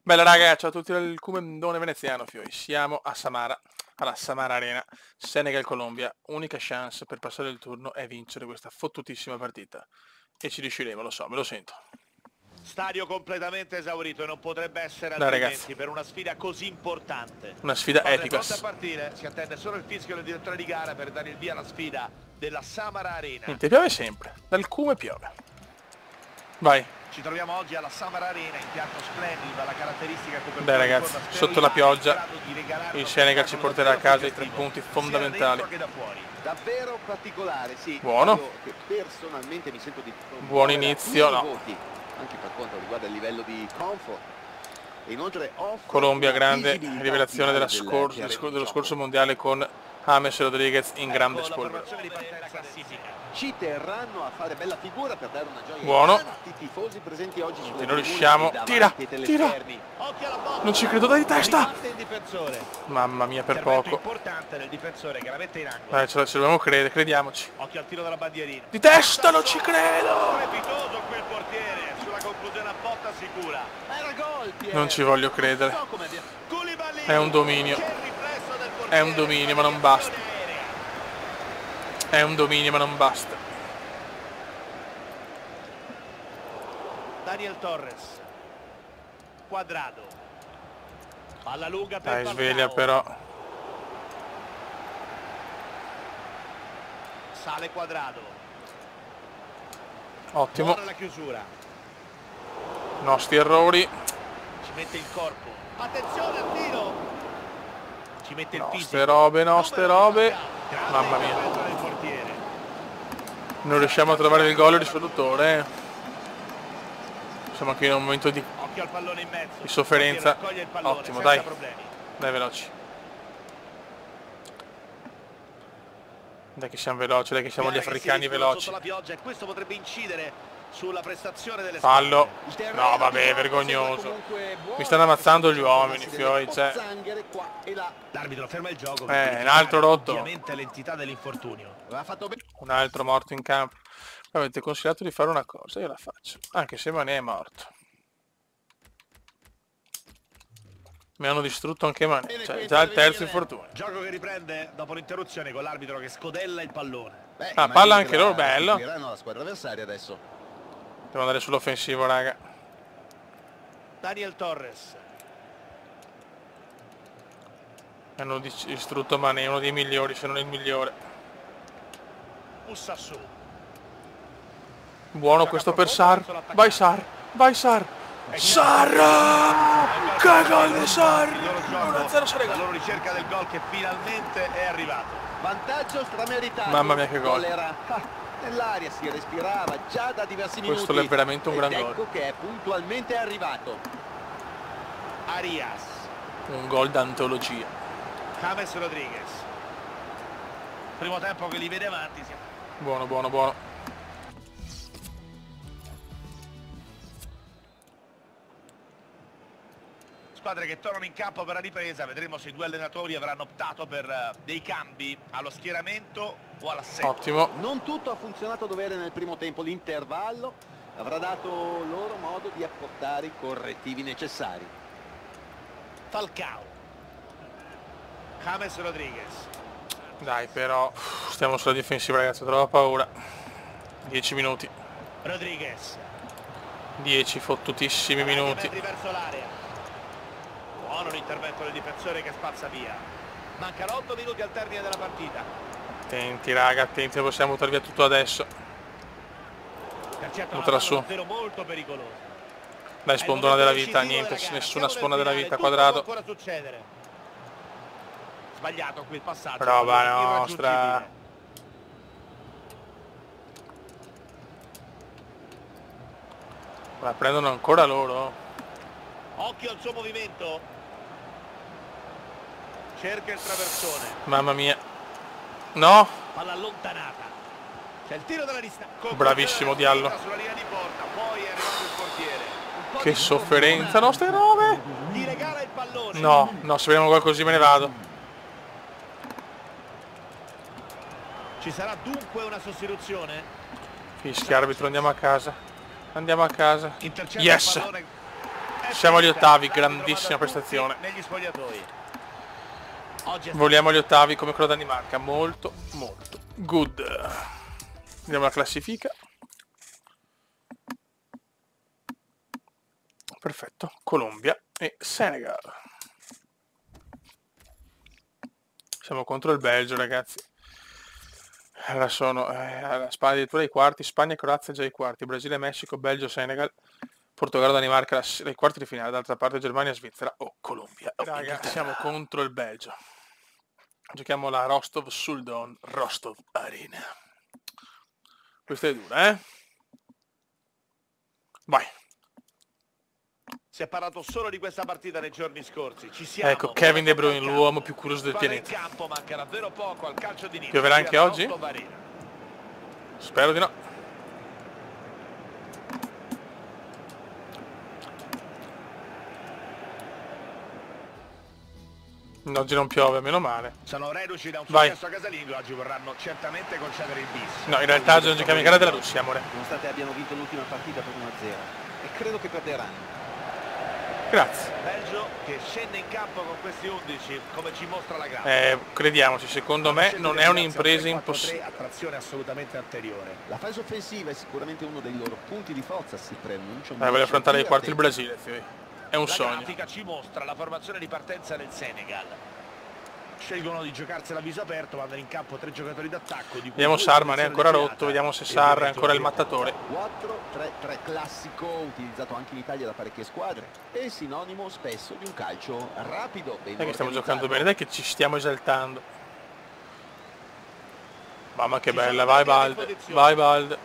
Bella raga, ciao a tutti dal Comendone veneziano, fioi. Siamo a Samara, alla Samara Arena, Senegal-Colombia. Unica chance per passare il turno è vincere questa fottutissima partita. E ci riusciremo, lo so, me lo sento. Stadio completamente esaurito e non potrebbe essere Dai ragazzi, altrimenti per una sfida così importante. una sfida Squadre pronte a epicas. partire, si attende solo il fischio del direttore di gara per dare il via alla sfida della Samara Arena. Niente, piove sempre, dal Cume piove. Vai. Ci troviamo oggi alla Samara Arena, impianto splendido dalla caratteristica copertura. Dai ragazzi, sotto la pioggia il Senegal ci porterà a casa i 3 punti fondamentali. Davvero particolare, sì. Buono. Io che personalmente mi sento di Buon inizio, no. voti, anche per quanto riguarda il livello di comfort. E inoltre Colombia grande rivelazione dello scorso mondiale con James Rodriguez in grande spolvero. Ci terranno a fare bella figura per dare una gioia Buono. a tanti tifosi presenti oggi sulle Non riusciamo. Tira, tira. Non ci credo, dai di testa. Mamma mia, per poco. Importante del difensore che la mette in angolo. Dai, ce lo dobbiamo credere, crediamoci. Occhio al tiro della bandierina. Di testa, non ci credo. Strepitoso quel portiere sulla conclusione a botta sicura. Era gol, Piero. Non ci voglio credere. Koulibaly. È un dominio. Che riflesso del portiere. È un dominio, ma non basta. È un dominio, ma non basta. Daniel Torres. Quadrado. Palla lunga per Dai, Falcao. sveglia però. Sale Quadrado. Ottimo. Ora la chiusura. Nostri errori. Ci mette il corpo. Attenzione al tiro. Ci mette il fisico. Nostre robe. Mamma mia. Del portiere. Non riusciamo a trovare il gol risolutore. Siamo anche in un momento di Occhio al pallone in mezzo. sofferenza. Raccoglie il pallone, Ottimo, senza dai. problemi. Dai, veloci. Dai che siamo veloci, dai che siamo gli africani veloci. Sotto la pioggia e questo potrebbe incidere sulla prestazione delle Fallo. squadre. No, vabbè, vergognoso. Mi stanno ammazzando gli uomini, fioi, cioè. L'arbitro ferma il gioco. Un altro rotto. Ovviamente l'entità dell'infortunio. Un altro morto in campo. Mi avete consigliato di fare una cosa, io la faccio. Anche se Mané è morto. Mi hanno distrutto anche Mané. Cioè, già il terzo infortunio. Gioco che riprende dopo l'interruzione con l'arbitro che scodella il pallone. Ah, palla anche loro, bello. La squadra avversaria adesso. Devo andare sull'offensivo, raga. Daniel Torres. Mi hanno distrutto Mané, uno dei migliori, se non il migliore. Bussa su. Buono questo per Sar. Vai Sar, vai Sar. Sar! Che gol di Sar! 1-0 Senegal. La loro ricerca del gol che finalmente è arrivato. Vantaggio strameritato. Mamma mia che gol. Era nell'aria, si respirava già da diversi minuti. Questo è veramente un gran gol. Ecco che è puntualmente arrivato. Arias. Un gol d'antologia. James Rodriguez. Primo tempo che li vede avanti. Buono, buono, buono. Squadre che tornano in campo per la ripresa. Vedremo se i due allenatori avranno optato per dei cambi allo schieramento o all'assetto. Ottimo. Non tutto ha funzionato a dovere nel primo tempo. L'intervallo avrà dato loro modo di apportare i correttivi necessari. Falcao. James Rodriguez. Dai però, stiamo sulla difensiva ragazzi, ho troppa paura. 10 minuti. Rodriguez. 10 fottutissimi minuti. Verso l'area. Buono l'intervento del difensore che spazza via. Mancano 8 minuti al termine della partita. Attenti raga, attenti, non possiamo buttare via tutto adesso. Buttala su. Molto pericoloso. Dai, spondona della vita, niente, nessuna sponda della vita, Quadrado. Ancora succedere. Sbagliato qui il passaggio. Roba nostra. La prendono ancora loro. Occhio al suo movimento. Cerca il traversone. Mamma mia. No. Palla allontanata. C'è il tiro della lista. Bravissimo Diallo. Sulla linea di porta. Poi è arrivato il portiere. Che sofferenza, nostre robe. Di regala il pallone. No, no, se vediamo qualcosa me ne vado. Ci sarà dunque una sostituzione? Fischia arbitro, andiamo a casa. Andiamo a casa. Yes! Siamo agli ottavi, grandissima prestazione. Negli spogliatoi. Oggi Vogliamo gli ottavi come con la Danimarca, molto molto good. Vediamo la classifica. Perfetto, Colombia e Senegal. Siamo contro il Belgio, ragazzi. Allora sono alla Spagna addirittura ai quarti, Spagna e Croazia già ai quarti, Brasile, Messico, Belgio, Senegal, Portogallo, Danimarca ai quarti di finale, d'altra parte Germania, Svizzera o Colombia. Raga, siamo contro il Belgio. Giochiamo la Rostov sul Don, Rostov Arena. Questa è dura, eh? Vai. Si è parlato solo di questa partita nei giorni scorsi. Ci siamo. Ecco, Kevin De Bruyne, l'uomo più curioso del pianeta. In campo manca davvero poco al calcio di inizio. Pioverà anche oggi? Spero di no. Oggi non piove, meno male. Sono reduci da un Vai. successo casalingo, oggi vorranno certamente concedere il bis. No, in realtà oggi non giochiamo in gara della Russia, amore. Nonostante abbiano vinto l'ultima partita per 1-0 e credo che perderanno. Grazie. Belgio che scende in campo con questi 11, come ci mostra la gara. Crediamoci, secondo me non è un'impresa impossibile. A trazione assolutamente anteriore. La fase offensiva è sicuramente uno dei loro punti di forza, si preannuncia un Voglio affrontare ai quarti il Brasile, figlio. È un sogno. La grafica ci mostra la formazione di partenza del Senegal. Scelgono di giocarsela a viso aperto, vanno in campo 3 giocatori d'attacco. Vediamo Sarr, è ancora rotto, vediamo se Sarr è ancora il mattatore. 4-3-3 classico, utilizzato anche in Italia da parecchie squadre e sinonimo spesso di un calcio rapido. Dai che stiamo giocando bene, dai che ci stiamo esaltando. Mamma che bella, vai Balde, vai Balde.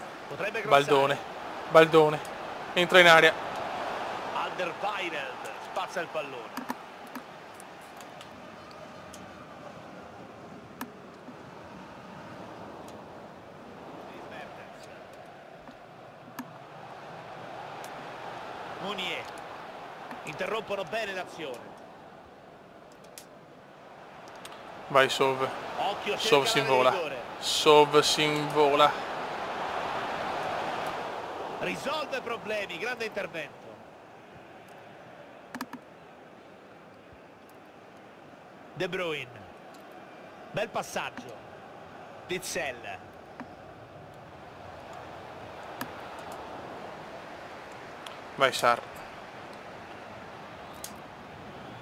Baldone, Baldone, entra in aria. Alderweireld spazza il pallone. Mounier. Interrompono bene l'azione. Vai Sov. Occhio, Sov si invola. Sov si invola. Risolve problemi, grande intervento. De Bruyne. Bel passaggio. Witsel. Vai Sarr.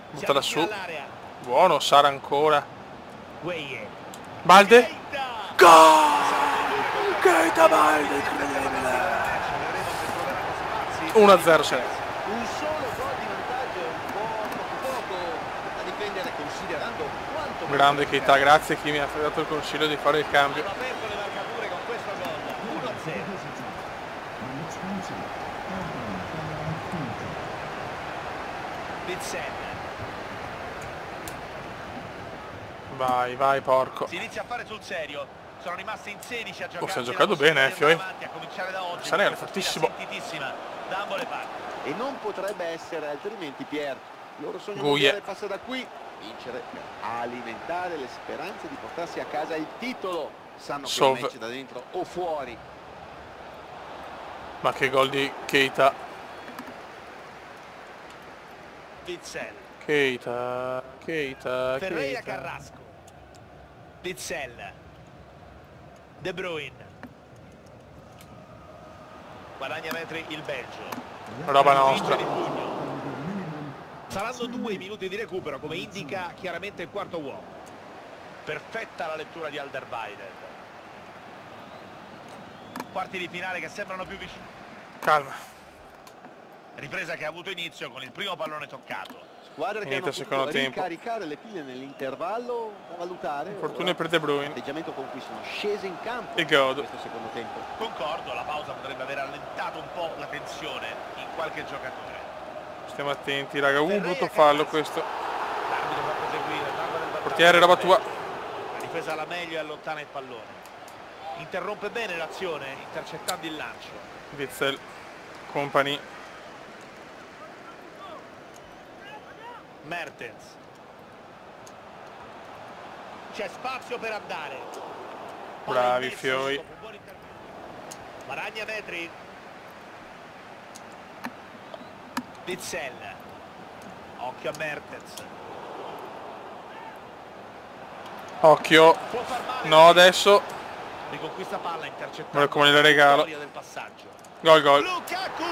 Buttala su. Buono, Sarr ancora. Balde. Gol! Keita Balde, incredibile. 1-0 Senegal. Un solo gol di vantaggio è un po' poco da difendere considerando quanto... Grande Keita, grazie a chi mi ha dato il consiglio di fare il cambio. Hanno aperto le marcature con questo gol. 1-0. Witsel. Vai, vai porco. Si inizia a fare sul serio. Sono rimasti in 16 a giocare. Si è giocato bene, Fioi. A cominciare da oggi. Senegal è fortissimo. Da ambo le parti. E non potrebbe essere altrimenti, Pier. Il loro sogno Guie. mondiale passa da qui. Vincere per alimentare le speranze di portarsi a casa il titolo. Sanno che Sov. il match è da dentro o fuori. Ma che gol di Keita. Witsel. Keita, Keita, Ferreira Keita. Carrasco. Witsel. De Bruyne. Guadagna metri il Belgio. Roba Vince nostra. di pugno. Saranno 2 minuti di recupero, come indica chiaramente il quarto uomo. Perfetta la lettura di Alderweireld. Quarti di finale che sembrano più vicini. Calma. Ripresa che ha avuto inizio con il primo pallone toccato. Squadre che Finito hanno il secondo potuto tempo. ricaricare le pile nell'intervallo da valutare. Fortuna per De Bruyne. L'atteggiamento con cui sono scese in campo E in godo. questo secondo tempo. Concordo, la pausa potrebbe aver allentato un po' la tensione in qualche giocatore. Stiamo attenti, raga. Brutto fallo questo. L'arbitro fa proseguire. Portiere, roba tua. La difesa alla meglio e allontana il pallone. Interrompe bene l'azione, intercettando il lancio. Witsel, Company. Mertens. C'è spazio per andare. Bravi Fioi. Guadagna metri. Witsel. Occhio a Mertens. Occhio. Può far male. No, adesso. Riconquista palla, intercettando. Guarda come glielo regalo. Del passaggio. Gol, gol. Lukaku.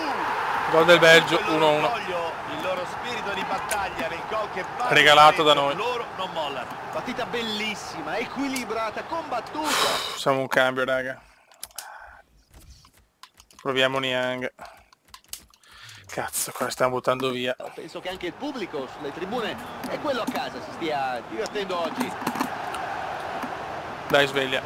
Gol del Belgio, Il loro 1-1. orgoglio, il loro spirito di battaglia nel gol che va Regalato da noi. loro non mollano. Partita bellissima, equilibrata, combattuta. Facciamo un cambio, raga. Proviamo Niang. Cazzo, qua stiamo buttando via. Penso che anche il pubblico sulle tribune e quello a casa si stia divertendo oggi. Dai, sveglia.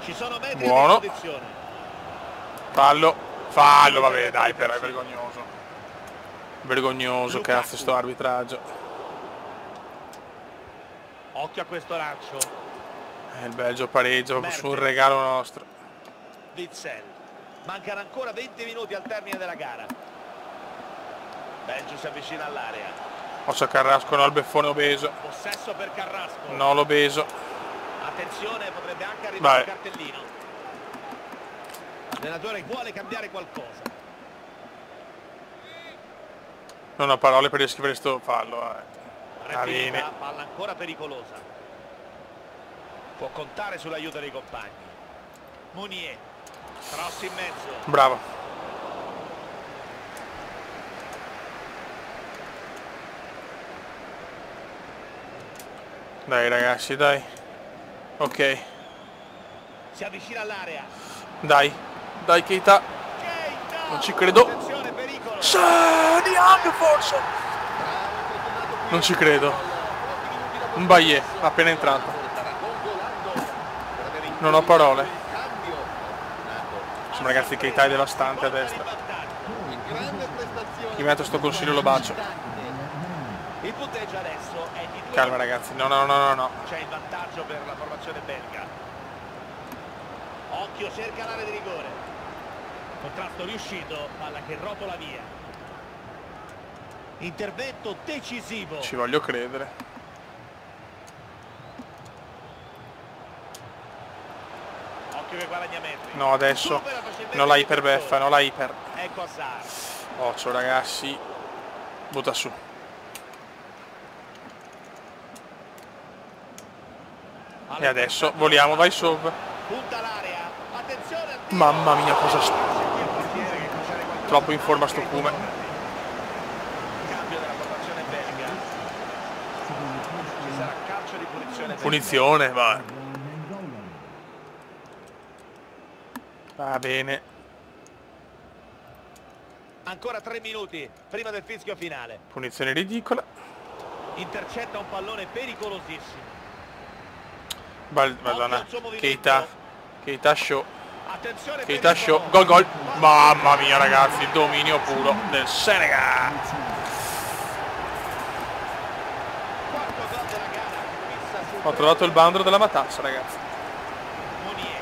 Ci sono metri Buono. a disposizione. Fallo. Fallo, vabbè, dai, però è vergognoso. Vergognoso, Lukaku. cazzo, sto arbitraggio. Occhio a questo lancio. Il Belgio pareggia proprio su un Mertens. regalo nostro. Witsel. Mancano ancora 20 minuti al termine della gara. Belgio si avvicina all'area. Ossa Carrasco, no, il beffone obeso. Possesso per Carrasco. No, l'obeso. Attenzione, potrebbe anche arrivare Vai. il cartellino. L'allenatore vuole cambiare qualcosa. Non ho parole per descrivere sto fallo. Va Replica, bene. palla ancora pericolosa. Può contare sull'aiuto dei compagni. Munier. Cross in mezzo. Bravo. Dai ragazzi, dai. Ok. Si avvicina all'area. Dai. Dai Keita. Keita! Non ci credo. Attenzione, pericolo. Niang forse. Non ci credo. Un Baie, appena entrato. Non ho parole. Insomma ragazzi, Keita è devastante a destra. Chi mi ha dato sto consiglio lo bacio. Il punteggio adesso è di 2. Calma ragazzi, no, no, no, no, no. C'è il vantaggio per la formazione belga. Occhio, cerca l'area di rigore. Contrasto riuscito, palla che rotola via. Intervento decisivo. Ci voglio credere. Occhio che guadagna metri. No, adesso. Supera facilmente Non la il iperbeffa, difensore. non la iper. Ecco Hazard. Occhio ragazzi. Butta su. E adesso voliamo, vai sov. Punta l'area. Attenzione al tiro. Mamma mia, cosa sta. Il portiere che crociare qualcosa. Troppo in forma sto Kume. Cambio della formazione belga. Ci sarà calcio di punizione. per Punizione, va. Va bene. il Belgio. Ancora 3 minuti prima del fischio finale. Punizione ridicola. Intercetta un pallone pericolosissimo. Madonna. Keita. Keita show. Attenzione, Keita pericolo. show. Gol gol. Mamma mia ragazzi, il dominio puro del Senegal. Quarto gol della gara. Fissa sul Ho trovato il bandolo della matassa ragazzi. Munier.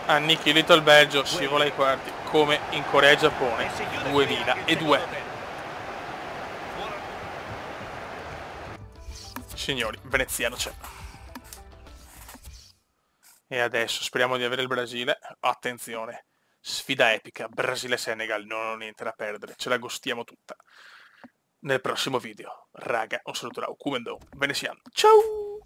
Annichilito il Belgio, scivola ai quarti, come in Corea e Giappone E si chiude qui anche il secondo 2002. tempo. Buona- Signori, veneziano c'è. E adesso speriamo di avere il Brasile. Attenzione, sfida epica, Brasile-Senegal, non ho niente da perdere, ce la gustiamo tutta. Nel prossimo video, raga, un saluto da Okumendo, veneziano. Ciao!